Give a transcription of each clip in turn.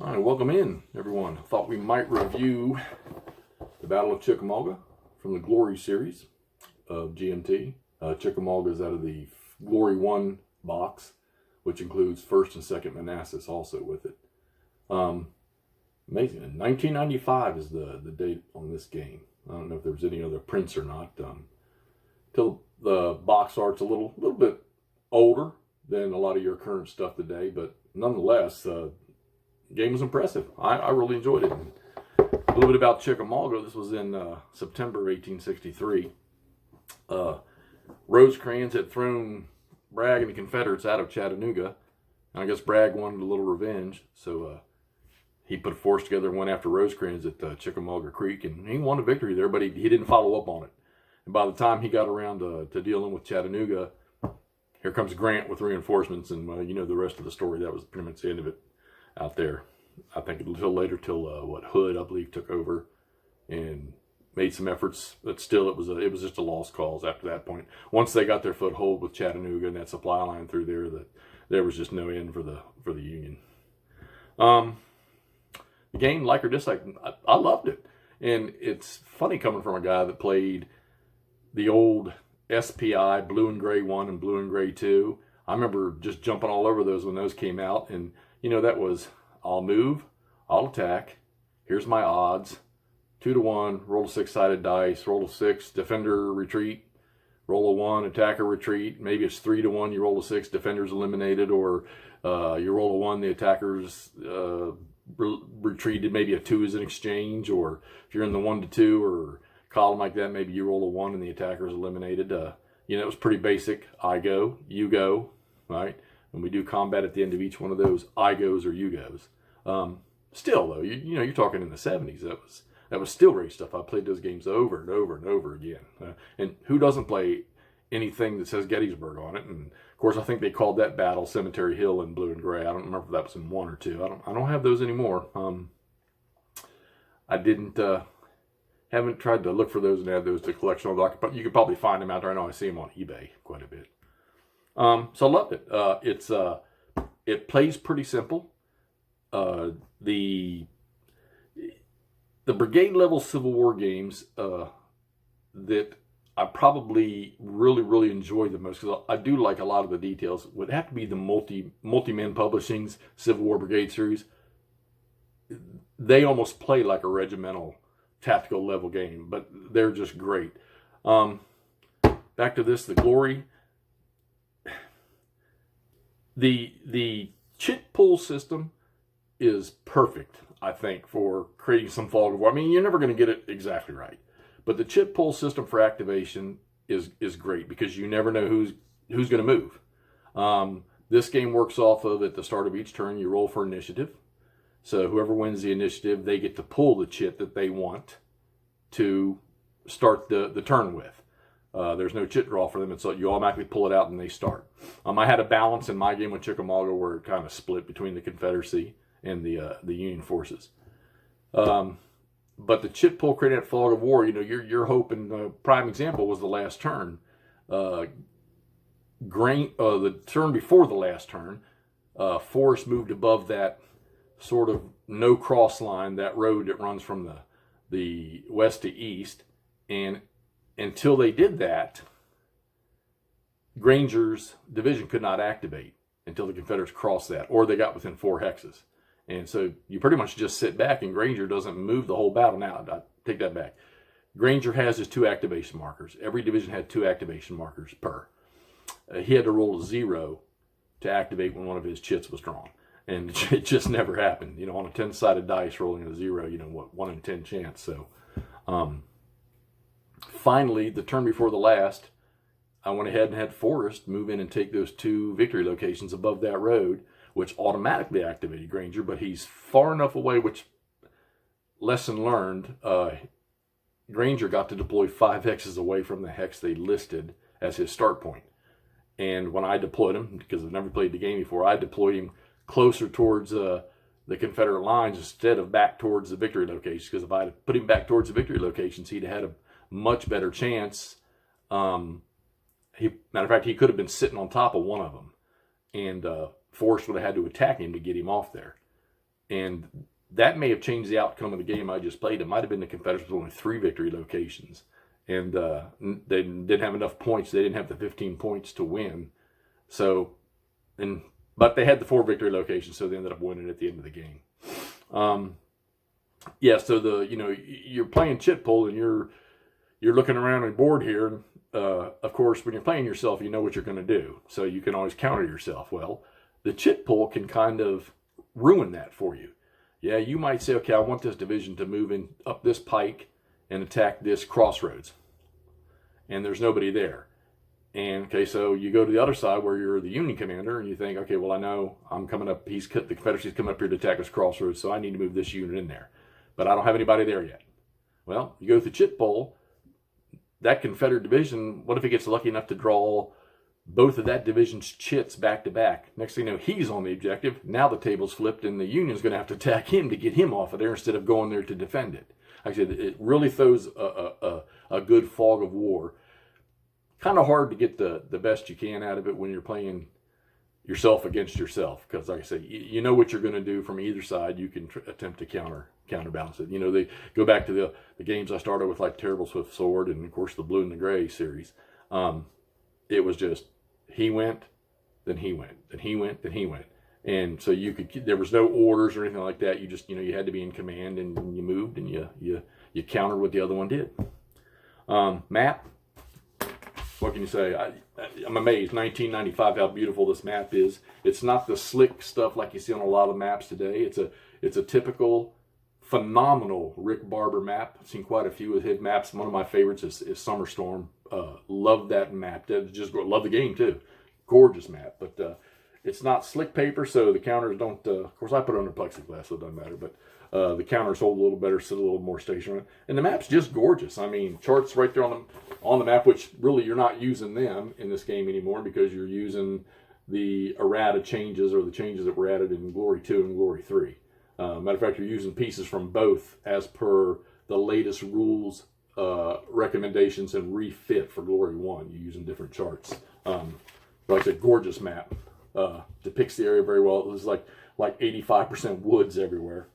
All right, welcome in, everyone. I thought we might review the Battle of Chickamauga from the Glory series of GMT. Chickamauga is out of the Glory 1 box, which includes 1st and 2nd Manassas also with it. Amazing. And 1995 is the date on this game. I don't know if there was any other prints or not. Till the box art's a little bit older than a lot of your current stuff today, but nonetheless, game was impressive. I really enjoyed it. And a little bit about Chickamauga. This was in September 1863. Rosecrans had thrown Bragg and the Confederates out of Chattanooga. And I guess Bragg wanted a little revenge, so he put a force together and went after Rosecrans at Chickamauga Creek, and he won a victory there, but he didn't follow up on it. And by the time he got around to dealing with Chattanooga, here comes Grant with reinforcements, and you know the rest of the story. That was pretty much the end of it out there. I think until later, Hood, I believe, took over and made some efforts, but still it was just a lost cause after that point. Once they got their foothold with Chattanooga and that supply line through there, there was just no end for the Union. The game, like or dislike, I loved it. And it's funny coming from a guy that played the old SPI, Blue and Gray 1 and Blue and Gray 2. I remember just jumping all over those when those came out. And, you know, that was, I'll move, I'll attack, here's my odds, 2-1, roll a 6-sided dice, roll a 6, defender retreat, roll a 1, attacker retreat. Maybe it's 3-1, you roll a 6, defender's eliminated, or you roll a 1, the attacker's retreated, maybe a 2 is an exchange, or if you're in the 1-2 or column like that, maybe you roll a 1 and the attacker is eliminated. You know, it was pretty basic. I go, you go, right? And we do combat at the end of each one of those I goes or you goes. Still though, you know, you're talking in the 70s. That was still great stuff. I played those games over and over and over again. And who doesn't play anything that says Gettysburg on it? And of course, I think they called that battle Cemetery Hill in Blue and Gray. I don't remember if that was in 1 or 2. I don't have those anymore. I haven't tried to look for those and add those to collection. Although you could probably find them out there. I know I see them on eBay quite a bit. So I loved it. It plays pretty simple. The Brigade level Civil War games that I probably really enjoy the most, because I do like a lot of the details, would have to be the Multi-Man Publishing's Civil War Brigade series. They almost play like a regimental tactical level game, but they're just great. Back to this, the Glory. The chit pull system is perfect, I think, for creating some fog of war. I mean, you're never going to get it exactly right, but the chit pull system for activation is great, because you never know who's going to move. This game works off of, at the start of each turn, you roll for initiative. So whoever wins the initiative, they get to pull the chit that they want to start the turn with. There's no chit draw for them, and so you automatically pull it out and they start. I had a balance in my game with Chickamauga where it kind of split between the Confederacy and the Union forces. But the chit pull created that fog of war. You know, you're hoping. Prime example was the last turn. The turn before the last turn, Forrest moved above that sort of no cross line, that road that runs from the west to east, and until they did that, Granger's division could not activate until the Confederates crossed that, or they got within 4 hexes. And so you pretty much just sit back, and Granger doesn't move the whole battle. Now, I take that back. Granger has his 2 activation markers. Every division had 2 activation markers per. He had to roll a 0 to activate when one of his chits was drawn. And it just never happened. You know, on a 10-sided dice, rolling a 0, you know, 1 in 10 chance. So, finally, the turn before the last, I went ahead and had Forrest move in and take those 2 victory locations above that road, which automatically activated Granger, but he's far enough away, which, lesson learned, Granger got to deploy 5 hexes away from the hex they listed as his start point. And when I deployed him, because I've never played the game before, I deployed him closer towards the Confederate lines instead of back towards the victory locations, because if I had put him back towards the victory locations, he'd have had a much better chance. Matter of fact, he could have been sitting on top of one of them, and Forrest would have had to attack him to get him off there. And that may have changed the outcome of the game I just played. It might have been the Confederates with only 3 victory locations. And they didn't have enough points. They didn't have the 15 points to win. So, but they had the 4 victory locations, so they ended up winning at the end of the game. Yeah, so you're playing chit pull, and you're looking around on the board here. And, of course, when you're playing yourself, you know what you're going to do. So you can always counter yourself. Well, the chit pull can kind of ruin that for you. Yeah, you might say, okay, I want this division to move in up this pike and attack this crossroads. And there's nobody there. And, okay, so you go to the other side where you're the Union commander, and you think, okay, well, I know I'm coming up, the Confederacy's coming up here to attack this crossroads, so I need to move this unit in there. But I don't have anybody there yet. Well, you go through chit pull, that Confederate division, what if he gets lucky enough to draw both of that division's chits back to back? Next thing you know, he's on the objective. Now the table's flipped, and the Union's going to have to attack him to get him off of there instead of going there to defend it. Like I said, it really throws a good fog of war. Kind of hard to get the best you can out of it when you're playing yourself against yourself, because like I say, you know what you're going to do from either side. You can attempt to counterbalance it. They go back to the games I started with, like Terrible Swift Sword, and of course the Blue and the Gray series. It was just he went, then he went, then he went, then he went, and so there was no orders or anything like that. You just you had to be in command, and you moved, and you countered what the other one did. Map. What can you say? I'm amazed. 1995, how beautiful this map is. It's not the slick stuff like you see on a lot of maps today. It's a typical, phenomenal Rick Barber map. I've seen quite a few of his maps. One of my favorites is Summer Storm. Love that map. Just love the game too. Gorgeous map. But it's not slick paper, so the counters don't. Of course, I put it under plexiglass, so it doesn't matter. But the counters hold a little better, sit a little more stationary, and the map's just gorgeous. I mean, charts right there on the map, which really you're not using them in this game anymore because you're using the errata changes, or the changes that were added in Glory 2 and Glory 3. Matter of fact, you're using pieces from both as per the latest rules, recommendations, and refit for Glory 1. You're using different charts. Like I said, gorgeous map. Depicts the area very well. It was like 85% woods everywhere.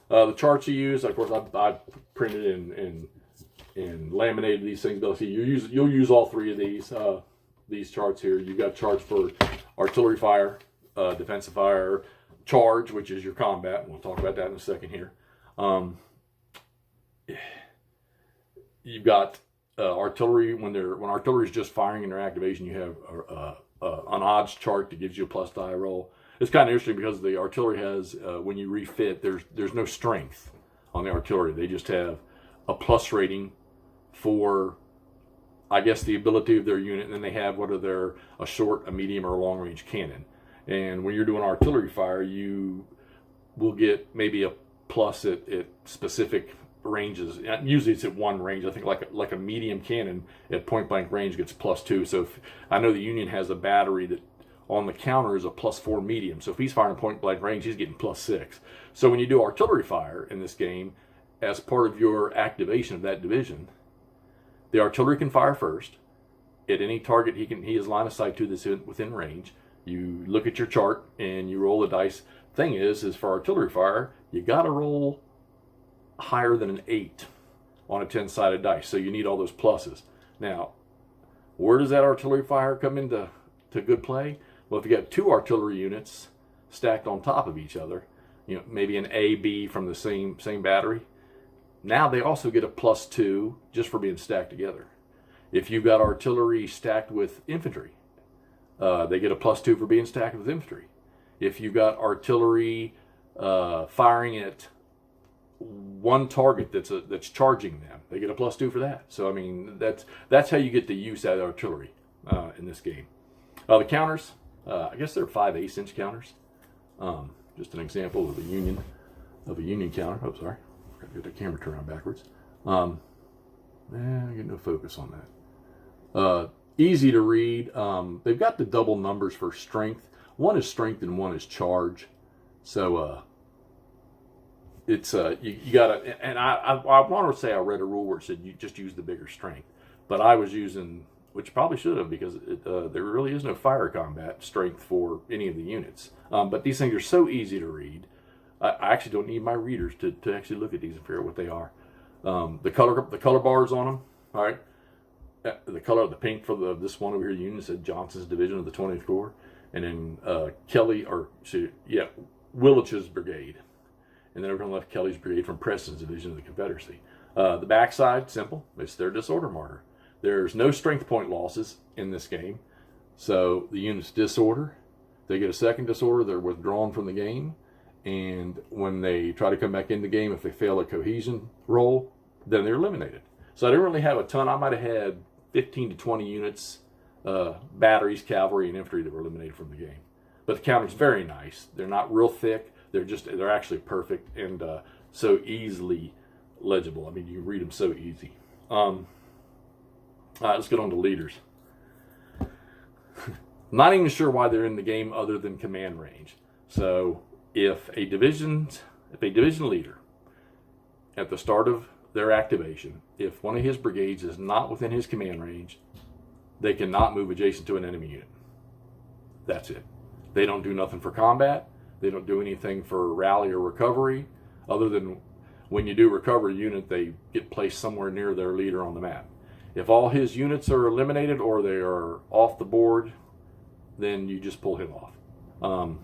The charts you use, of course, I printed and laminated these things. But see, you'll use all 3 of these charts here. You've got charts for artillery fire, defensive fire, charge, which is your combat. And we'll talk about that in a second here. You've got artillery. When artillery is just firing in their activation, you have an odds chart that gives you a plus die roll. It's kind of interesting because the artillery has, when you refit, there's no strength on the artillery. They just have a plus rating for, I guess, the ability of their unit, and then they have a short, a medium, or a long range cannon. And when you're doing artillery fire, you will get maybe a plus at specific ranges. Usually it's at one range. I think like a medium cannon at point blank range gets +2. So I know the Union has a battery that on the counter is a +4 medium. So if he's firing point blank range, he's getting +6. So when you do artillery fire in this game, as part of your activation of that division, the artillery can fire first at any target he has line of sight to that's within range. You look at your chart and you roll the dice. Thing is for artillery fire, you got to roll higher than an 8 on a 10-sided dice. So you need all those pluses. Now, where does that artillery fire come into good play? Well, if you got 2 artillery units stacked on top of each other, maybe an A, B from the same battery, now they also get a +2 just for being stacked together. If you've got artillery stacked with infantry, they get a +2 for being stacked with infantry. If you've got artillery firing at one target that's charging them, they get a +2 for that. So I mean, that's how you get the use out of artillery in this game. The counters, I guess they're 5/8 inch counters. Just an example of a Union counter. Oh, sorry, got to get the camera turned around backwards. I get no focus on that. Easy to read. They've got the double numbers for strength. One is strength and one is charge. So it's you gotta. And I want to say I read a rule where it said you just use the bigger strength, but I was using, which probably should have, because there really is no fire combat strength for any of the units. But these things are so easy to read. I actually don't need my readers to actually look at these and figure out what they are. The color bars on them, all right. The color of the pink for this one over here, Union said Johnson's division of the 20th Corps, and then Willich's brigade, and then over on the left, Kelly's brigade from Preston's division of the Confederacy. The backside, simple, it's their disorder marker. There's no strength point losses in this game, so the units disorder. They get a second disorder, they're withdrawn from the game, and when they try to come back in the game, if they fail a cohesion roll, then they're eliminated. So I didn't really have a ton. I might have had 15 to 20 units, batteries, cavalry, and infantry that were eliminated from the game. But the counter's very nice. They're not real thick. They're actually perfect and so easily legible. I mean, you can read them so easy. All right, let's get on to leaders. Not even sure why they're in the game other than command range. So if a division leader at the start of their activation, if one of his brigades is not within his command range, they cannot move adjacent to an enemy unit. That's it. They don't do nothing for combat. They don't do anything for rally or recovery, other than when you do recover a unit, they get placed somewhere near their leader on the map. If all his units are eliminated or they are off the board, then you just pull him off.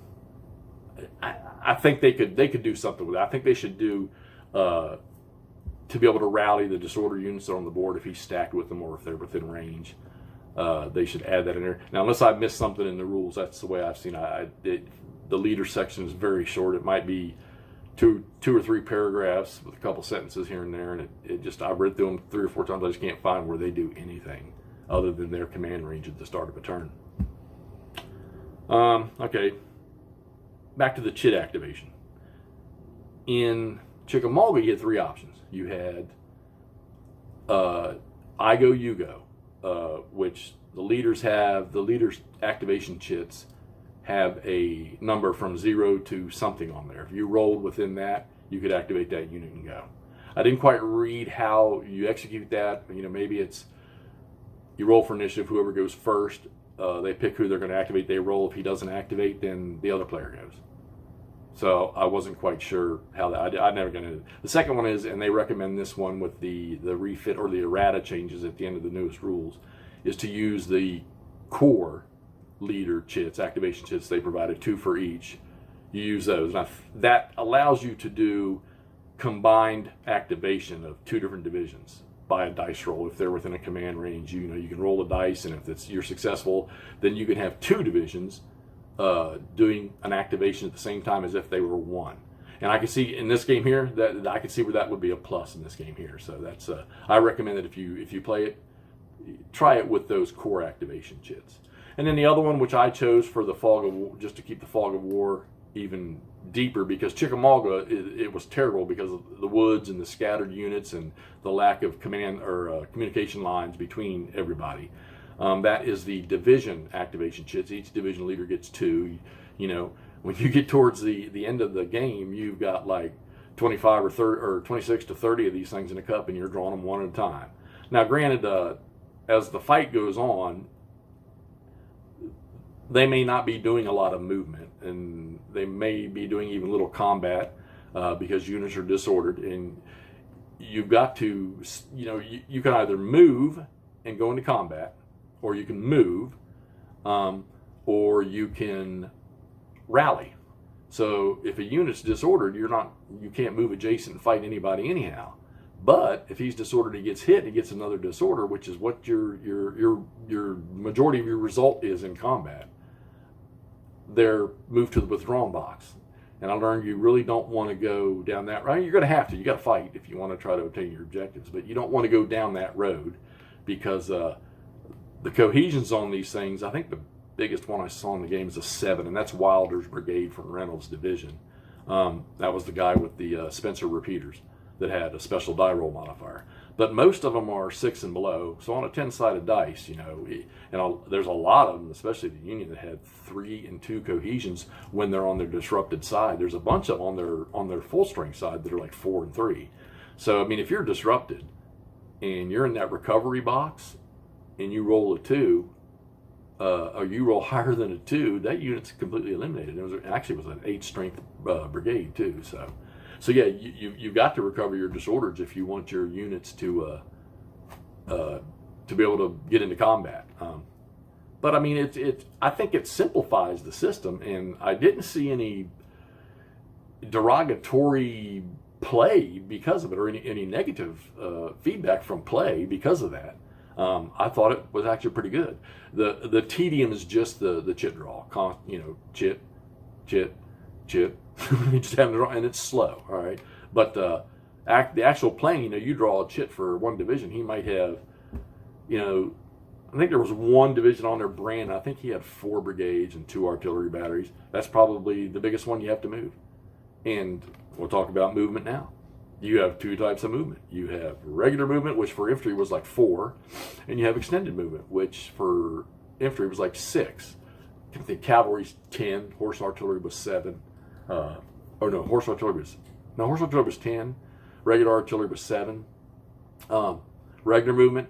I think they could do something with it. I think they should do to be able to rally the disorder units that are on the board if he's stacked with them or if they're within range. They should add that in there. Now, unless I missed something in the rules, that's the way I've seen it. The leader section is very short. It might be two or three paragraphs with a couple sentences here and there, and it just, I've read through them 3 or 4 times. I just can't find where they do anything other than their command range at the start of a turn. Okay, back to the Chit activation. In Chickamauga, you had 3 options. You had I go, you go, which the leaders activation chits have a number from 0 to something on there. If you rolled within that, you could activate that unit and go. I didn't quite read how you execute that. You know, maybe it's you roll for initiative, whoever goes first, they pick who they're going to activate, they roll. If he doesn't activate, then the other player goes. So I wasn't quite sure how that, I never got into it. The second one is, and they recommend this one with the refit or the errata changes at the end of the newest rules, is to use the core leader chits, activation chits. They provided 2 for each. You use those. Now, that allows you to do combined activation of 2 different divisions by a dice roll. If they're within a command range, you can roll the dice, and if you're successful, then you can have 2 divisions doing an activation at the same time as if they were 1. And I can see in this game here that I can see where that would be a plus in this game here. So that's I recommend that if you play it, try it with those core activation chits. And then the other one, which I chose for the fog of war, just to keep the fog of war even deeper, because Chickamauga, it was terrible because of the woods and the scattered units and the lack of command or communication lines between everybody. That is the division activation chits. Each division leader gets 2. When you get towards the end of the game, you've got like 25 or 30 or 26 to 30 of these things in a cup, and you're drawing them one at a time. Now, granted, as the fight goes on, they may not be doing a lot of movement, and they may be doing even little combat because units are disordered, and you've got to, you can either move and go into combat, or you can move, or you can rally. So if a unit's disordered, you can't move adjacent and fight anybody anyhow. But if he's disordered, he gets hit, he gets another disorder, which is what your majority of your result is in combat. They're moved to the withdrawn box. And I learned you really don't want to go down that road. You're going to have to. You got to fight if you want to try to obtain your objectives. But you don't want to go down that road because the cohesions on these things, I think the biggest one I saw in the game is a 7, and that's Wilder's brigade from Reynolds' division. That was the guy with the Spencer repeaters that had a special die roll modifier. But most of them are 6 and below. So on a 10-sided dice, there's a lot of them, especially the Union, that had 3 and 2 cohesions when they're on their disrupted side. There's a bunch of them on their full strength side that are like 4 and 3. So I mean, if you're disrupted and you're in that recovery box and you roll a 2, you roll higher than a 2, that unit's completely eliminated. It was an 8 strength brigade too. So yeah, you've got to recover your disorders if you want your units to be able to get into combat. But I mean, I think it simplifies the system, and I didn't see any derogatory play because of it, or any negative feedback from play because of that. I thought it was actually pretty good. The tedium is just the chit draw, chit, you just have to draw, and it's slow. All right, but the actual playing, you draw a chit for one division. He might have, I think there was one division on their brand. I think he had 4 brigades and 2 artillery batteries. That's probably the biggest one you have to move. And we'll talk about movement now. You have 2 types of movement. You have regular movement, which for infantry was like 4, and you have extended movement, which for infantry was like 6. I think cavalry's 10, horse artillery was 7. Horse artillery was 10. Regular artillery was 7. Regular movement,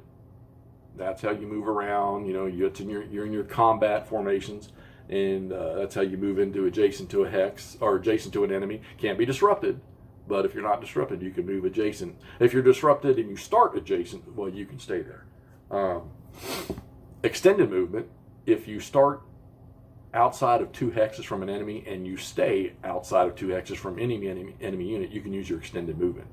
that's how you move around. You're in your combat formations, and that's how you move into adjacent to a hex or adjacent to an enemy. Can't be disrupted, but if you're not disrupted, you can move adjacent. If you're disrupted and you start adjacent, well, you can stay there. Extended movement, if you start outside of 2 hexes from an enemy and you stay outside of 2 hexes from any enemy unit, you can use your extended movement.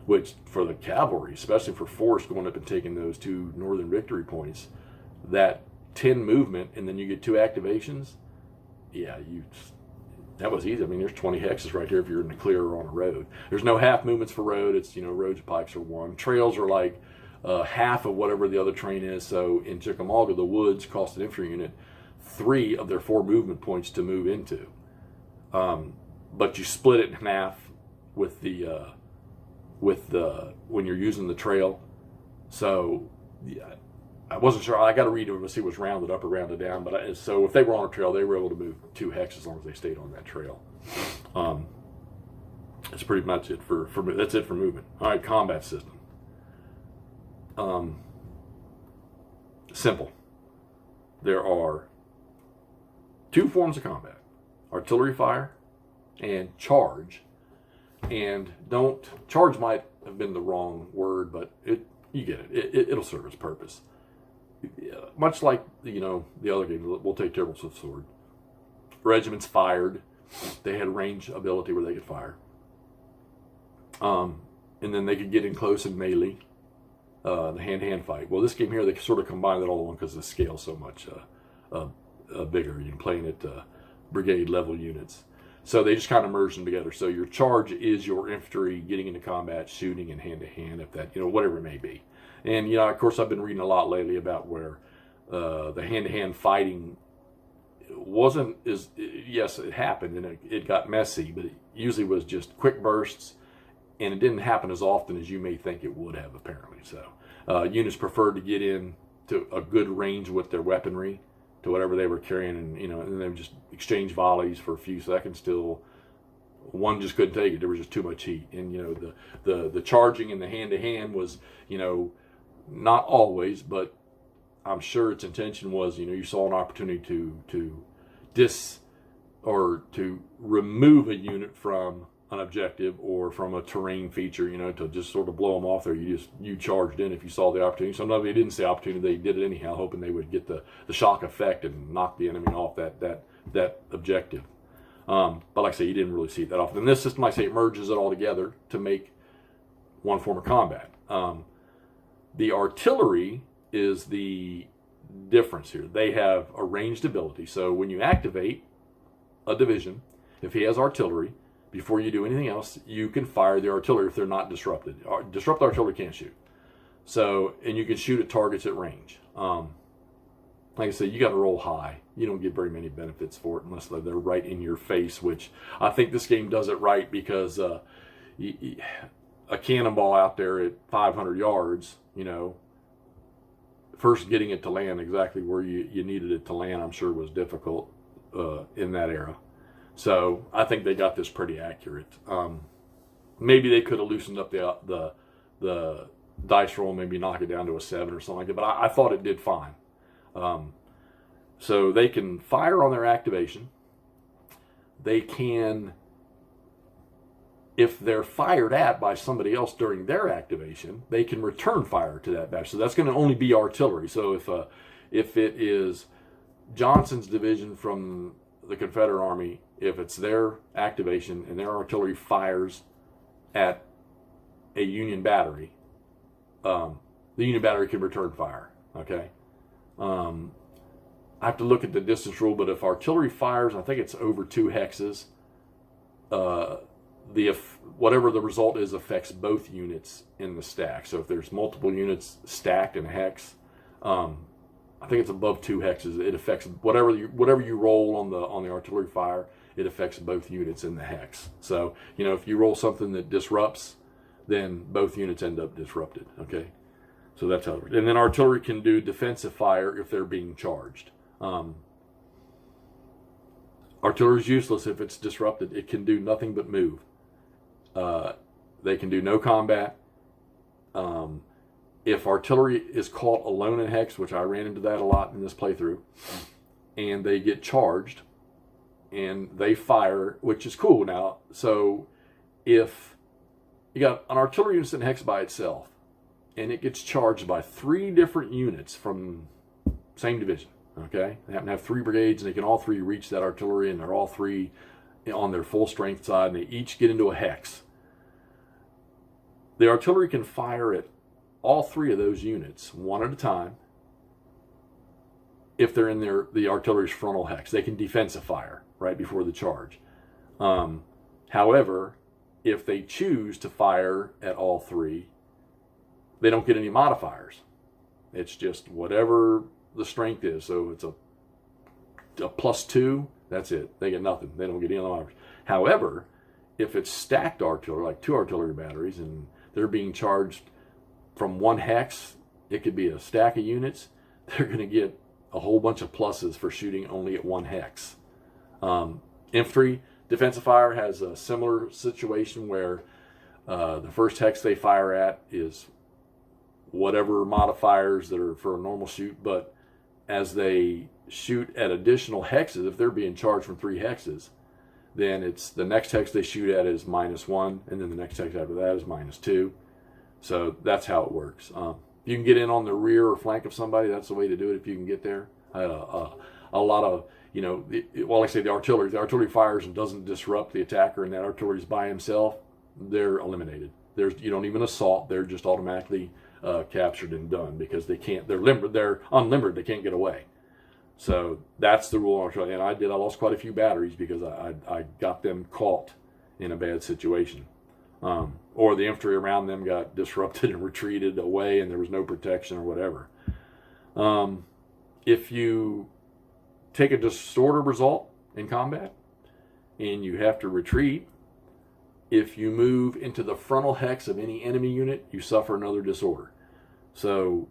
Which for the cavalry, especially for force going up and taking those 2 northern victory points, that 10 movement and then you get 2 activations, that was easy. I mean, there's 20 hexes right here if you're in the clear or on a road. There's no half movements for road. It's, roads and pikes are 1. Trails are like half of whatever the other terrain is. So in Chickamauga, the woods cost an infantry unit 3 of their 4 movement points to move into. But you split it in half with the when you're using the trail. So yeah, I wasn't sure. I got to read it to see what's rounded up or rounded down. But so if they were on a trail, they were able to move 2 hexes as long as they stayed on that trail. That's pretty much it for that's it for movement. All right, combat system. Simple. There are 2 forms of combat: artillery fire and charge. And charge might have been the wrong word, but you get it. It'll serve its purpose. Much like the other game, we'll take Terrible Swift Sword. Regiments fired. They had range ability where they could fire. And then they could get in close and melee, the hand-to-hand fight. Well, this game here, they sort of combined it all in one because the scale's so much bigger. You're playing at brigade level units. So they just kind of merged them together. So your charge is your infantry getting into combat, shooting, and hand-to-hand, if that, whatever it may be. And, of course, I've been reading a lot lately about where the hand-to-hand fighting wasn't yes, it happened, and it got messy, but it usually was just quick bursts, and it didn't happen as often as you may think it would have, apparently. So units preferred to get in to a good range with their weaponry, to whatever they were carrying, and and they would just exchange volleys for a few seconds till one just couldn't take it. There was just too much heat, and the charging and the hand to hand was not always, but I'm sure its intention was you saw an opportunity to remove a unit from an objective or from a terrain feature, to just sort of blow them off there. You charged in if you saw the opportunity. Sometimes they didn't see opportunity, they did it anyhow, hoping they would get the shock effect and knock the enemy off that objective. But like I say, you didn't really see it that often. In this system, like I say, it merges it all together to make one form of combat. The artillery is the difference here. They have a ranged ability. So when you activate a division, if he has artillery, before you do anything else, you can fire the artillery if they're not disrupted. Disrupted artillery can't shoot. So, and you can shoot at targets at range. Like I said, you got to roll high. You don't get very many benefits for it unless they're right in your face, which I think this game does it right because a cannonball out there at 500 yards, first getting it to land exactly where you needed it to land, I'm sure was difficult in that era. So I think they got this pretty accurate. Maybe they could have loosened up the dice roll, maybe knock it down to a 7 or something like that. But I thought it did fine. So they can fire on their activation. They can, if they're fired at by somebody else during their activation, they can return fire to that batch. So that's going to only be artillery. So if it is Johnson's division from the Confederate Army, if it's their activation and their artillery fires at a Union battery, the Union battery can return fire. Okay. I have to look at the distance rule, but if artillery fires, I think it's over 2 hexes, whatever the result is affects both units in the stack. So if there's multiple units stacked in a hex, I think it's above 2 hexes. It affects whatever you roll on the artillery fire. It affects both units in the hex. So if you roll something that disrupts, then both units end up disrupted. Okay, so that's how it works. And then artillery can do defensive fire if they're being charged. Artillery is useless if it's disrupted. It can do nothing but move. They can do no combat. If artillery is caught alone in hex, which I ran into that a lot in this playthrough, and they get charged and they fire, which is cool now. So if you got an artillery unit in hex by itself and it gets charged by 3 different units from same division, okay? They happen to have 3 brigades and they can all 3 reach that artillery and they're all 3 on their full strength side and they each get into a hex. The artillery can fire at all 3 of those units one at a time if they're in the artillery's frontal hex. They can defensive fire right before the charge. However, if they choose to fire at all 3, they don't get any modifiers. It's just whatever the strength is. So it's a +2, that's it. They get nothing. They don't get any modifiers. However, if it's stacked artillery, like 2 artillery batteries, and they're being charged from 1 hex, it could be a stack of units, they're going to get a whole bunch of pluses for shooting only at 1 hex. Infantry defensive fire has a similar situation where the first hex they fire at is whatever modifiers that are for a normal shoot, but as they shoot at additional hexes, if they're being charged from 3 hexes, then it's the next hex they shoot at is -1, and then the next hex after that is -2. So that's how it works. You can get in on the rear or flank of somebody. That's the way to do it if you can get there. I had a lot of, like I say, the artillery fires and doesn't disrupt the attacker, and that artillery's by himself, they're eliminated. You don't even assault. They're just automatically captured and done because they can't. They're unlimbered. They can't get away. So that's the rule on artillery. And I lost quite a few batteries because I got them caught in a bad situation. Or the infantry around them got disrupted and retreated away and there was no protection or whatever. If you take a disorder result in combat and you have to retreat, if you move into the frontal hex of any enemy unit, you suffer another disorder. So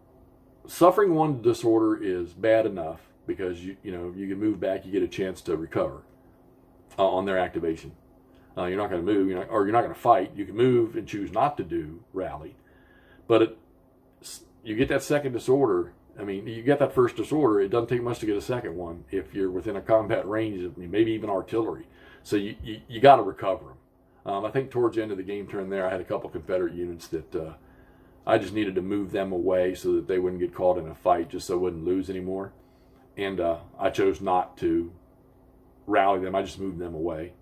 suffering 1 disorder is bad enough because you can move back, you get a chance to recover on their activation. You're not going to move, or you're not going to fight. You can move and choose not to do rally. But you get that second disorder. I mean, you get that first disorder. It doesn't take much to get a second one if you're within a combat range of maybe even artillery. So you got to recover them. I think towards the end of the game turn there, I had a couple Confederate units that I just needed to move them away so that they wouldn't get caught in a fight, just so I wouldn't lose anymore. And I chose not to rally them. I just moved them away.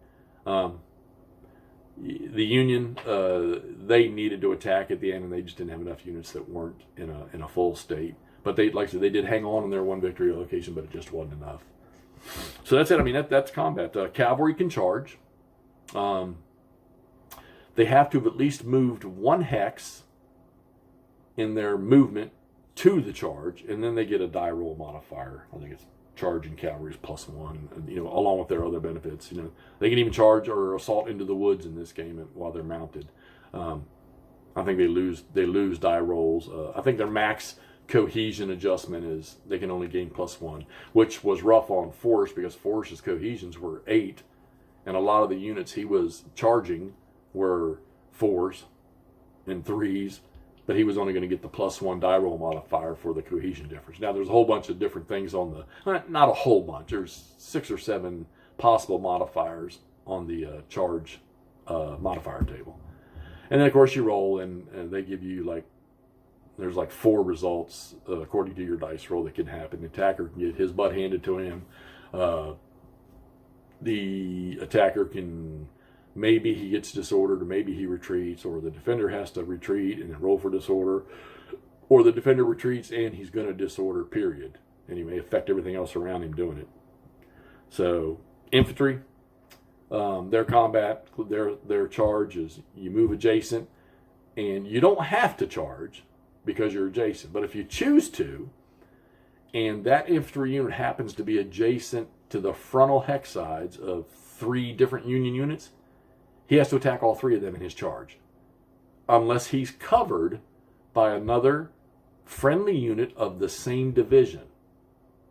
The Union, they needed to attack at the end, and they just didn't have enough units that weren't in a full state. But they, like I said, they did hang on in their 1 victory location, but it just wasn't enough. So that's it. I mean, that's combat. Cavalry can charge. They have to have at least moved 1 hex in their movement to the charge, and then they get a die roll modifier. I think it's charging cavalry is +1, along with their other benefits. They can even charge or assault into the woods in this game while they're mounted. I think they lose die rolls. I think their max cohesion adjustment is they can only gain +1, which was rough on Forrest because Forrest's cohesions were 8, and a lot of the units he was charging were 4s and 3s, but he was only going to get the +1 die roll modifier for the cohesion difference. Now, there's a whole bunch of different things on the, not a whole bunch, there's 6 or 7 possible modifiers on the charge modifier table. And then, of course, you roll, and they give you there's 4 results according to your dice roll that can happen. The attacker can get his butt handed to him. The attacker can, maybe he gets disordered, or maybe he retreats, or the defender has to retreat and then roll for disorder, or the defender retreats and he's going to disorder, period. And he may affect everything else around him doing it. So, infantry, their combat, their charge is you move adjacent, and you don't have to charge because you're adjacent. But if you choose to, and that infantry unit happens to be adjacent to the frontal hex sides of 3 different Union units, he has to attack all 3 of them in his charge, unless he's covered by another friendly unit of the same division.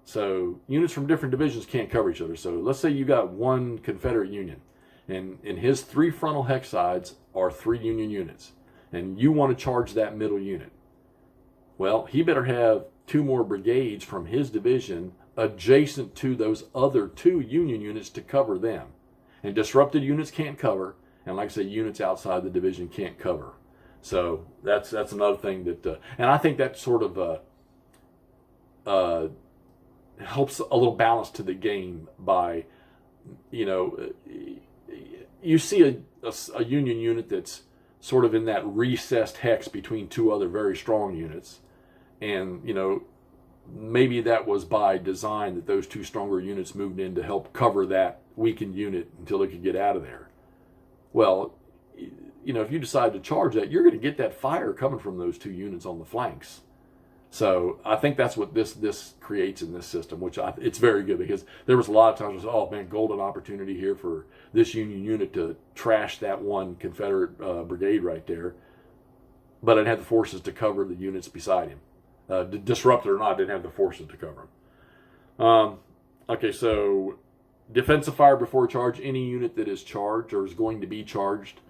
So units from different divisions can't cover each other. So let's say you got 1 Confederate Union, and his 3 frontal hex sides are 3 Union units, and you want to charge that middle unit. Well, he better have 2 more brigades from his division adjacent to those other 2 Union units to cover them. And disrupted units can't cover, and like I say, units outside the division can't cover. So that's another thing that, and I think that sort of helps a little balance to the game by, you see a Union unit that's sort of in that recessed hex between 2 other very strong units, and maybe that was by design, that those 2 stronger units moved in to help cover that weakened unit until it could get out of there. Well, if you decide to charge that, you're going to get that fire coming from those 2 units on the flanks. So I think that's what this creates in this system, which it's very good, because there was a lot of times, oh man, golden opportunity here for this Union unit to trash that 1 Confederate brigade right there, but I didn't have the forces to cover the units beside him. Disrupted or not, I didn't have the forces to cover him. Okay, so defensive fire before charge. Any unit that is charged or is going to be charged,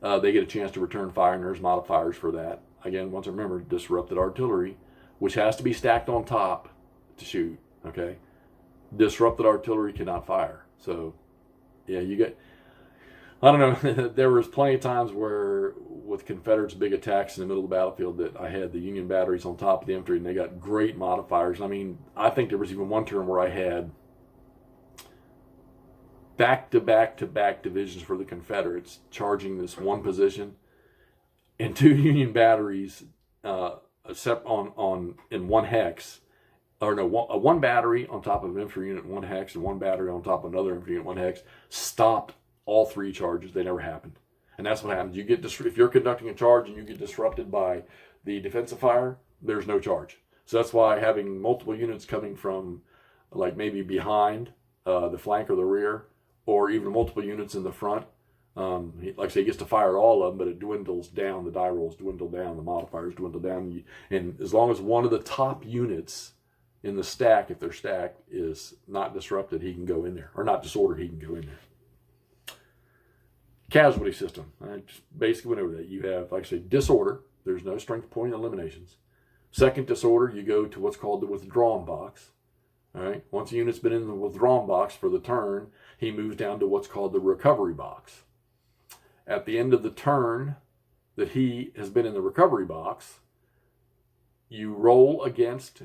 they get a chance to return fire, and there's modifiers for that. Again, once remember, disrupted artillery, which has to be stacked on top to shoot, okay? Disrupted artillery cannot fire. So, yeah, you get, I don't know, there was plenty of times where, with Confederates' big attacks in the middle of the battlefield, that I had the Union batteries on top of the infantry, and they got great modifiers. I mean, I think there was even one turn where I had back-to-back-to-back divisions for the Confederates charging this one position, and 2 Union batteries except in one hex, or no, one battery on top of an infantry unit in one hex, and 1 battery on top of another infantry unit in one hex, stopped all 3 charges. They never happened. And that's what happens. You get if you're conducting a charge and you get disrupted by the defensive fire, there's no charge. So that's why having multiple units coming from, like, maybe behind the flank or the rear, or even multiple units in the front, like I say, he gets to fire all of them, but it dwindles down. The die rolls dwindle down. The modifiers dwindle down. And as long as one of the top units in the stack, if they're stacked, is not disrupted, he can go in there. Or not disordered, he can go in there. Casualty system. I just basically went over that. You have, like I say, disorder. There's no strength point eliminations. Second disorder, you go to what's called the withdrawn box. All right. Once a unit's been in the withdrawn box for the turn, he moves down to what's called the recovery box. At the end of the turn that he has been in the recovery box, you roll against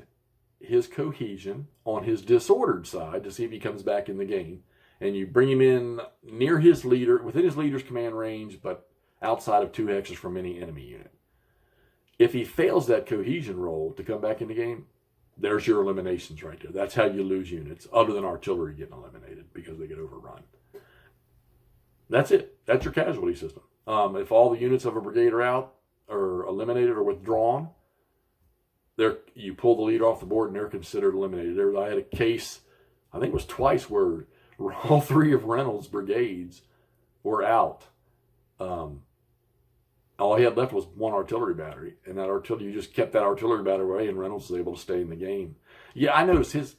his cohesion on his disordered side to see if he comes back in the game. And you bring him in near his leader, within his leader's command range, but outside of 2 hexes from any enemy unit. If he fails that cohesion roll to come back in the game, there's your eliminations right there. That's how you lose units, other than artillery getting eliminated because they get overrun. That's it. That's your casualty system. If all the units of a brigade are out, or eliminated, or withdrawn, you pull the leader off the board and they're considered eliminated. I had a case, I think it was twice, where all 3 of Reynolds' brigades were out. All he had left was 1 artillery battery, and that artillery, you just kept that artillery battery away, and Reynolds was able to stay in the game. Yeah, I noticed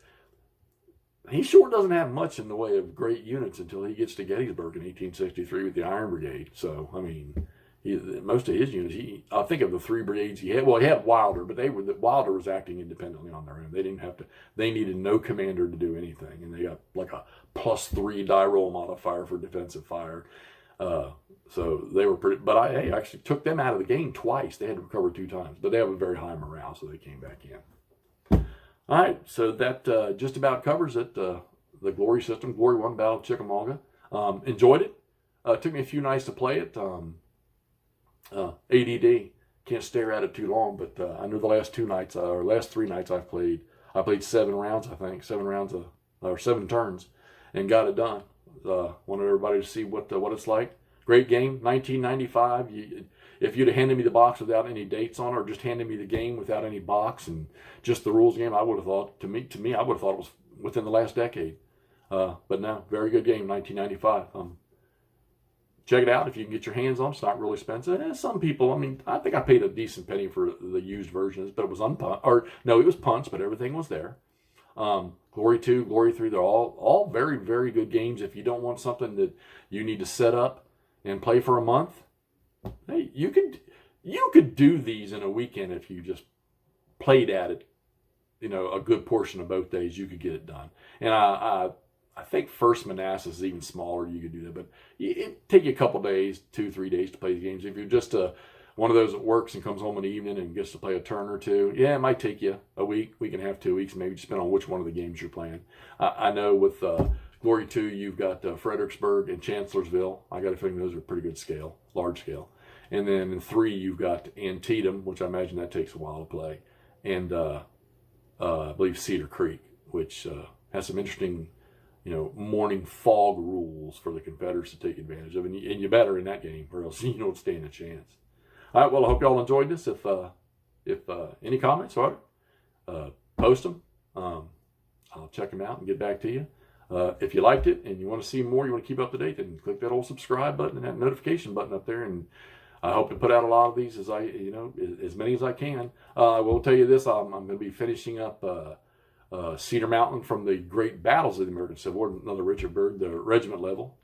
he sure doesn't have much in the way of great units until he gets to Gettysburg in 1863 with the Iron Brigade. So, I mean, most of his units, I think of the 3 brigades he had. Well, he had Wilder, but Wilder was acting independently on their own. They didn't have to. They needed no commander to do anything, and they got like a +3 die roll modifier for defensive fire. So they were pretty. But I actually took them out of the game twice. They had to recover 2 times, but they have a very high morale, so they came back in. All right, so that just about covers it. The Glory system, Glory 1 Battle of Chickamauga. Enjoyed it. Took me a few nights to play it. ADD, can't stare at it too long, but I know the last 3 nights I've played. I played 7 rounds, I think, 7 turns, and got it done. Wanted everybody to see what it's like. Great game, 1995. If you'd have handed me the box without any dates on it, or just handed me the game without any box and just the rules game, I would have thought, to me, I would have thought it was within the last decade. But no, very good game, 1995. Check it out if you can get your hands on it. It's not really expensive. And some people, I mean, I think I paid a decent penny for the used versions, but it was it was punched, but everything was there. Glory 2, Glory 3, they're all very, very good games. If you don't want something that you need to set up and play for a month, hey, you could do these in a weekend if you just played at it, a good portion of both days. You could get it done. And I think First Manassas is even smaller. You could do that, but it'd take you a couple days, 2-3 days to play the games. If you're just one of those that works and comes home in the evening and gets to play a turn or two, yeah, it might take you a week and a half, 2 weeks, maybe just depending on which one of the games you're playing. I know with Glory 2, you've got Fredericksburg and Chancellorsville. I got a feeling those are pretty good scale, large scale. And then in 3, you've got Antietam, which I imagine that takes a while to play, and I believe Cedar Creek, which has some interesting morning fog rules for the Confederates to take advantage of. And you better in that game, or else you don't stand a chance. All right, well, I hope y'all enjoyed this. If any comments, post them. I'll check them out and get back to you. If you liked it and you want to see more, you want to keep up to date, then click that old subscribe button and that notification button up there. And I hope to put out a lot of these as many as I can. I will tell you this, I'm going to be finishing up Cedar Mountain from the Great Battles of the American Civil War, another Richard Berg, the regiment level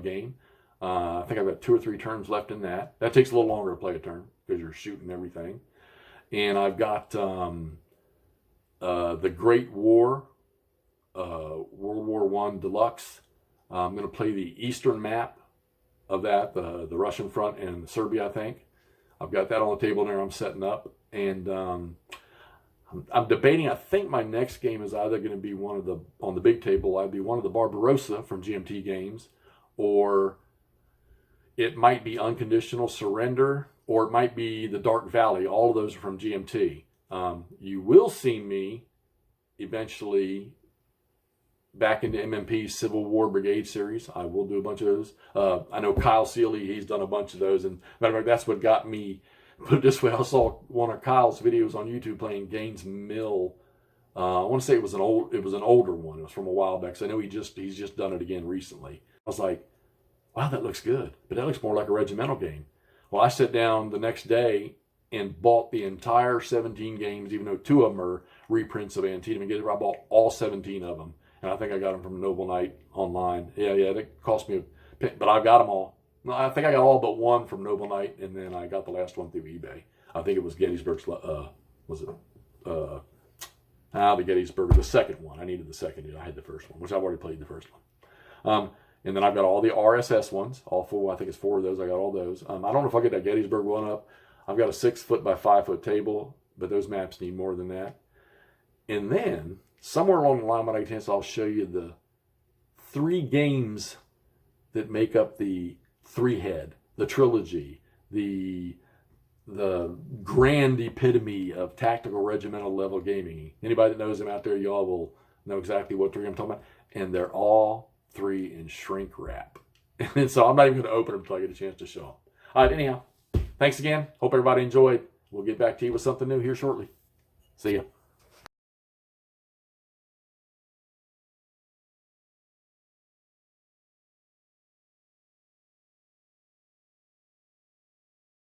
game. I think I've got 2 or 3 turns left in that. That takes a little longer to play a turn because you're shooting everything. And I've got the Great War, World War I Deluxe. I'm going to play the eastern map of that, the Russian front and Serbia, I think. I've got that on the table there I'm setting up. And I'm debating, I think my next game is either going to be on the big table, I'd be one of the Barbarossa from GMT games, or it might be Unconditional Surrender, or it might be the Dark Valley. All of those are from GMT. You will see me eventually back into MMP's Civil War Brigade series. I will do a bunch of those. I know Kyle Seeley, he's done a bunch of those. And matter of fact, that's what got me, put it this way, I saw one of Kyle's videos on YouTube playing Gaines Mill. I want to say it was an older one. It was from a while back. So I know he's just done it again recently. I was like, wow, that looks good. But that looks more like a regimental game. Well, I sat down the next day and bought the entire 17 games, even though 2 of them are reprints of Antietam. I bought all 17 of them. And I think I got them from Noble Knight online. Yeah, that cost me but I got them all. No, I think I got all but 1 from Noble Knight, and then I got the last one through eBay. I think it was Gettysburg's, the Gettysburg, the second one. I needed the second. I had the first one, which I've already played the first one. And then I've got all the RSS ones, all 4. I think it's 4 of those. I got all those. I don't know if I'll get that Gettysburg one up. I've got a 6-foot by 5-foot table, but those maps need more than that. And then somewhere along the line, when I get a chance, I'll show you the 3 games that make up the 3-head, the trilogy, the grand epitome of tactical regimental level gaming. Anybody that knows them out there, y'all will know exactly what 3 I'm talking about. And they're all 3 in shrink wrap. And so I'm not even going to open them until I get a chance to show them. All right, anyhow, thanks again. Hope everybody enjoyed. We'll get back to you with something new here shortly. See ya.